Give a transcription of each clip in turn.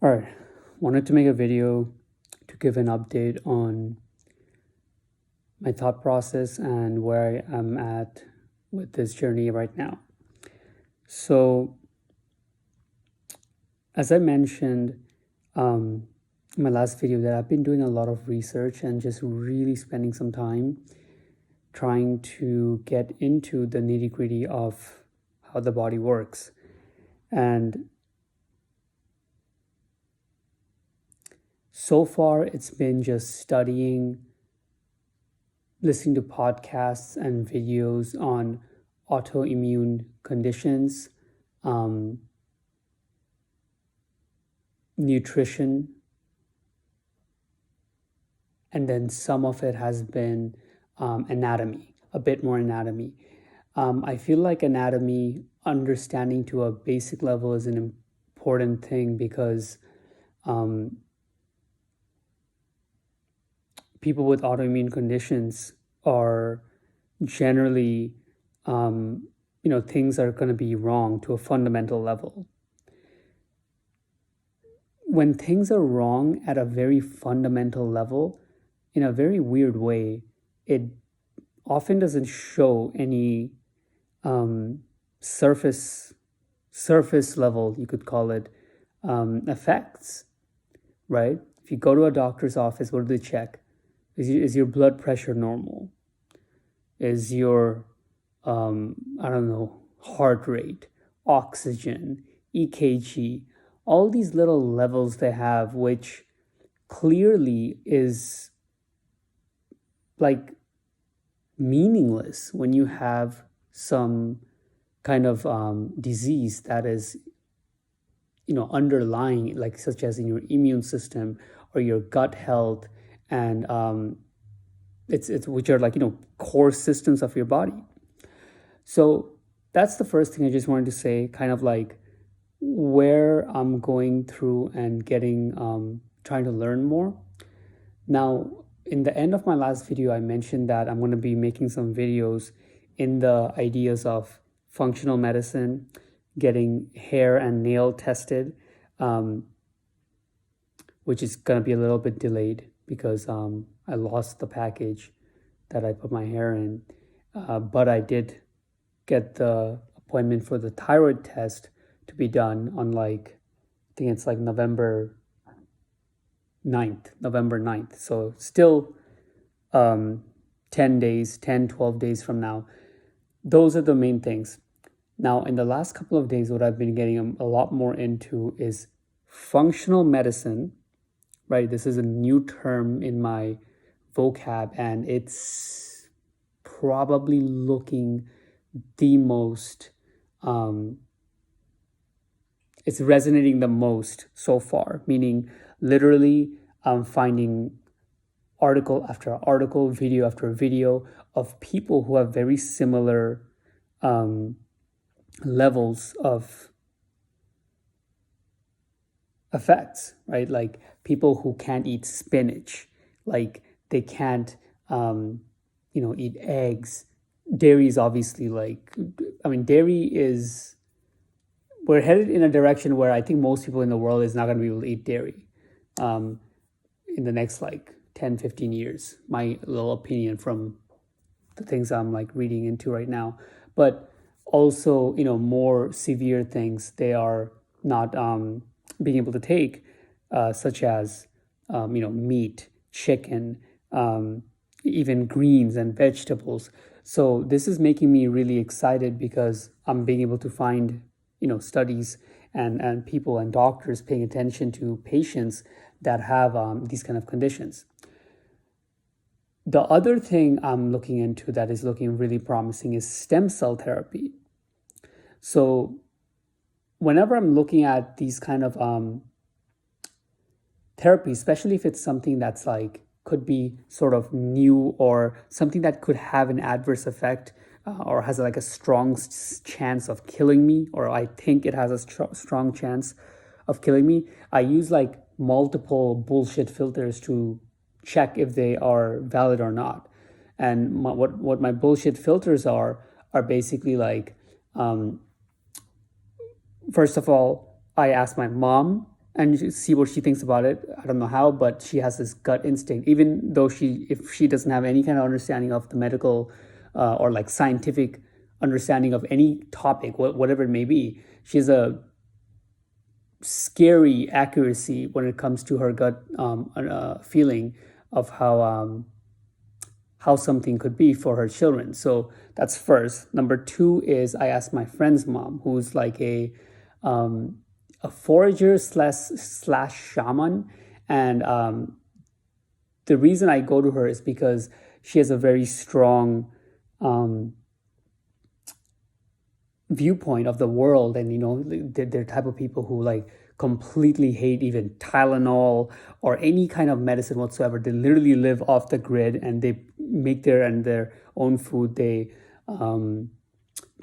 All right, wanted to make a video to give an update on my thought process and where I am at with this journey right now. So, as I mentioned in my last video, that I've been doing a lot of research and just really spending some time trying to get into the nitty-gritty of how the body works. And so far, it's been just studying, listening to podcasts and videos on autoimmune conditions, nutrition, and then some of it has been anatomy, a bit more anatomy. I feel like anatomy, understanding to a basic level, is an important thing because people with autoimmune conditions are generally, things are going to be wrong to a fundamental level. When things are wrong at a very fundamental level, in a very weird way, it often doesn't show any surface level, you could call it, effects, right? If you go to a doctor's office, what do they check? Is your blood pressure normal? Is your, heart rate, oxygen, EKG, all these little levels they have, which clearly is like meaningless when you have some kind of disease that is, underlying, like such as in your immune system or your gut health, and it's which are like core systems of your body. So that's the first thing I just wanted to say, kind of like where I'm going through and getting trying to learn more. Now, in the end of my last video, I mentioned that I'm going to be making some videos in the ideas of functional medicine, getting hair and nail tested, which is going to be a little bit delayed because I lost the package that I put my hair in. But I did get the appointment for the thyroid test to be done on I think it's like November 9th. So still 10 days, 10, 12 days from now. Those are the main things. Now, in the last couple of days, what I've been getting a lot more into is functional medicine, right? This is a new term in my vocab, and it's probably looking the most, it's resonating the most so far, meaning literally I'm finding article after article, video after video of people who have very similar levels of effects, right? Like people who can't eat spinach, like they can't, eat eggs. Dairy is obviously we're headed in a direction where I think most people in the world is not going to be able to eat dairy in the next 10, 15 years. My little opinion from the things I'm reading into right now. But also, more severe things they are not being able to take, such as, meat, chicken, even greens and vegetables. So this is making me really excited because I'm being able to find, studies and people and doctors paying attention to patients that have these kind of conditions. The other thing I'm looking into that is looking really promising is stem cell therapy. So whenever I'm looking at these kind of therapy, especially if it's something that's could be sort of new or something that could have an adverse effect or has a strong chance of killing me, or I think it has a strong chance of killing me, I use multiple bullshit filters to check if they are valid or not. And what my bullshit filters are basically first of all, I ask my mom and see what she thinks about it. I don't know how, but she has this gut instinct, even though if she doesn't have any kind of understanding of the medical or like scientific understanding of any topic, whatever it may be. She has a scary accuracy when it comes to her gut feeling of how something could be for her children. So that's first. Number two is I asked my friend's mom, who's like a forager slash shaman, and the reason I go to her is because she has a very strong viewpoint of the world, and they're type of people who like completely hate even Tylenol or any kind of medicine whatsoever. They literally live off the grid, and they make their own food. They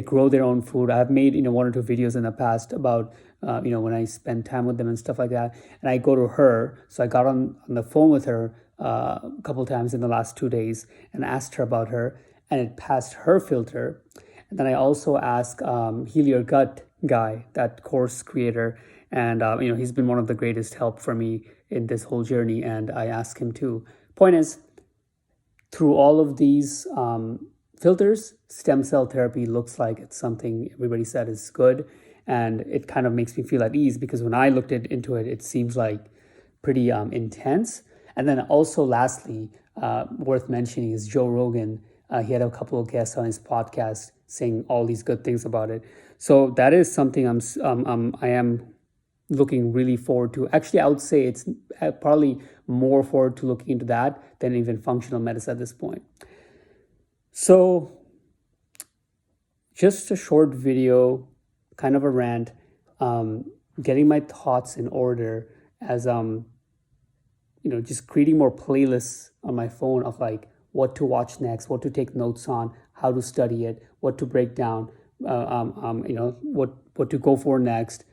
grow their own food. I've made one or two videos in the past about when I spend time with them and stuff like that. And I go to her, so I got on the phone with her a couple times in the last 2 days and asked her about her, and it passed her filter. And then I also asked Heal Your Gut guy, that course creator, and he's been one of the greatest help for me in this whole journey, and I asked him too. Point is, through all of these filters, stem cell therapy looks like it's something everybody said is good, and it kind of makes me feel at ease, because when I looked into it, it seems like pretty intense. And then also lastly, worth mentioning is Joe Rogan. He had a couple of guests on his podcast saying all these good things about it. So that is something I am looking really forward to. Actually, I would say it's probably more forward to looking into that than even functional medicine at this point. So just a short video, kind of a rant, getting my thoughts in order as just creating more playlists on my phone of like what to watch next, what to take notes on, how to study it, what to break down, what to go for next,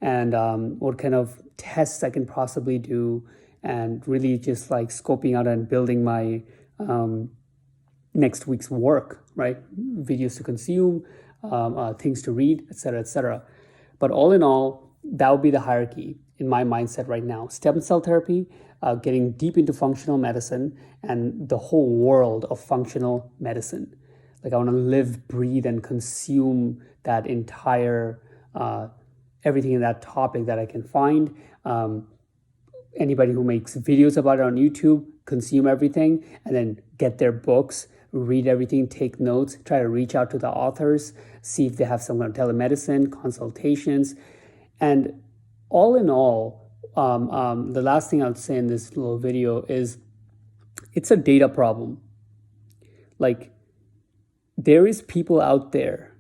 and what kind of tests I can possibly do, and really just like scoping out and building my next week's work, right? Videos to consume, things to read, etc., etc. But all in all, that would be the hierarchy in my mindset right now. Stem cell therapy, getting deep into functional medicine, and the whole world of functional medicine. Like I want to live, breathe, and consume that entire, everything in that topic that I can find. Anybody who makes videos about it on YouTube, consume everything, and then get their books, read everything, take notes, try to reach out to the authors, see if they have some kind of telemedicine, consultations. And all in all, the last thing I would say in this little video is it's a data problem. Like, there is people out there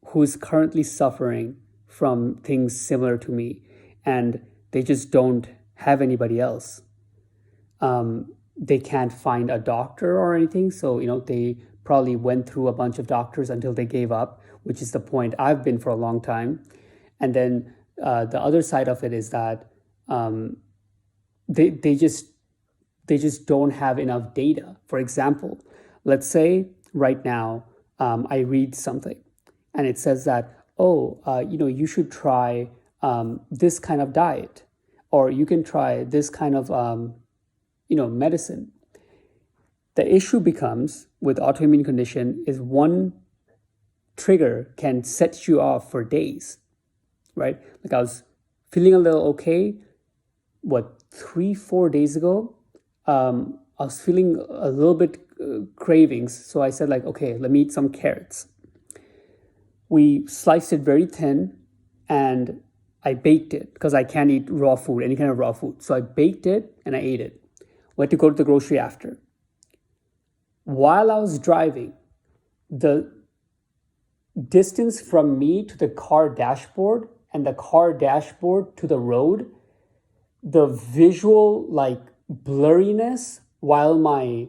who is currently suffering from things similar to me, and they just don't have anybody else. They can't find a doctor or anything, so they probably went through a bunch of doctors until they gave up, which is the point I've been for a long time. And then the other side of it is that they just don't have enough data. For example, let's say right now I read something and it says that, you should try this kind of diet, or you can try this kind of medicine. The issue becomes with autoimmune condition is one trigger can set you off for days, right? Like I was feeling a little okay, 3-4 days ago, I was feeling a little bit cravings. So I said like, okay, let me eat some carrots. We sliced it very thin and I baked it because I can't eat raw food, any kind of raw food. So I baked it and I ate it. We had to go to the grocery after. While I was driving, the distance from me to the car dashboard and the car dashboard to the road, the visual like blurriness while my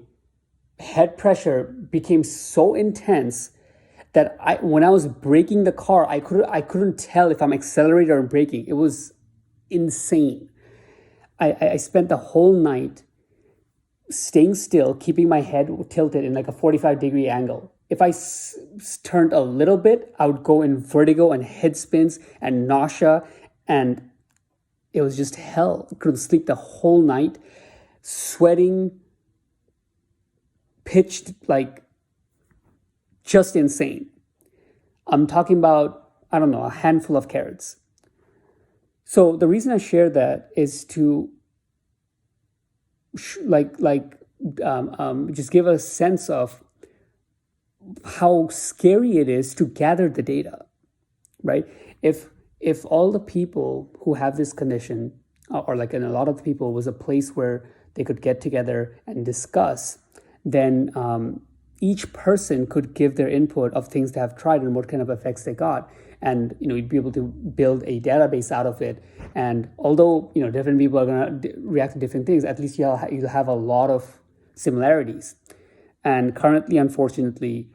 head pressure became so intense that when I was braking the car, I couldn't tell if I'm accelerating or braking. It was insane. I spent the whole night staying still, keeping my head tilted in like a 45-degree angle. If I turned a little bit, I would go in vertigo and head spins and nausea, and it was just hell. I couldn't sleep the whole night, sweating, pitched, like just insane. I'm talking about, I don't know, a handful of carats. So the reason I share that is to just give a sense of how scary it is to gather the data, right? If all the people who have this condition, or like in a lot of the people, was a place where they could get together and discuss, then each person could give their input of things they have tried and what kind of effects they got. And, you'd be able to build a database out of it. And although, different people are going to react to different things, at least you'll have a lot of similarities. And currently, unfortunately,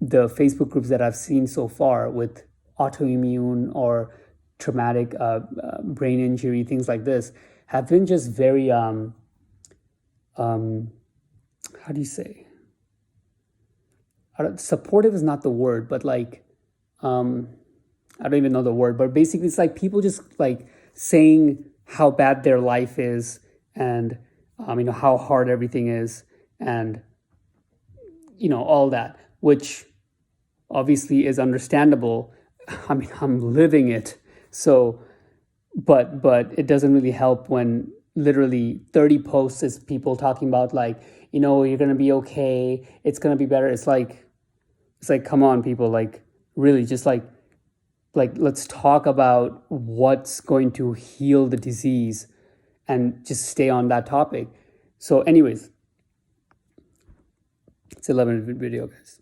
the Facebook groups that I've seen so far with autoimmune or traumatic brain injury, things like this, have been just very, how do you say? Supportive is not the word, but like, I don't even know the word, but basically it's like people just like saying how bad their life is and, how hard everything is and, all that, which obviously is understandable. I mean, I'm living it. So, but it doesn't really help when literally 30 posts is people talking about like, you're going to be okay. It's going to be better. It's like, come on, people, like really just like let's talk about what's going to heal the disease and just stay on that topic. So anyways, it's 11-minute video, guys.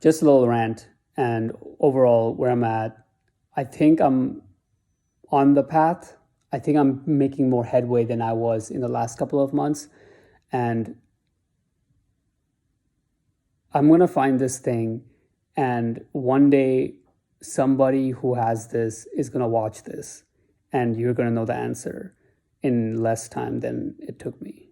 Just a little rant, and overall where I'm at, I think I'm on the path. I think I'm making more headway than I was in the last couple of months. And I'm going to find this thing, and one day somebody who has this is going to watch this, and you're going to know the answer in less time than it took me.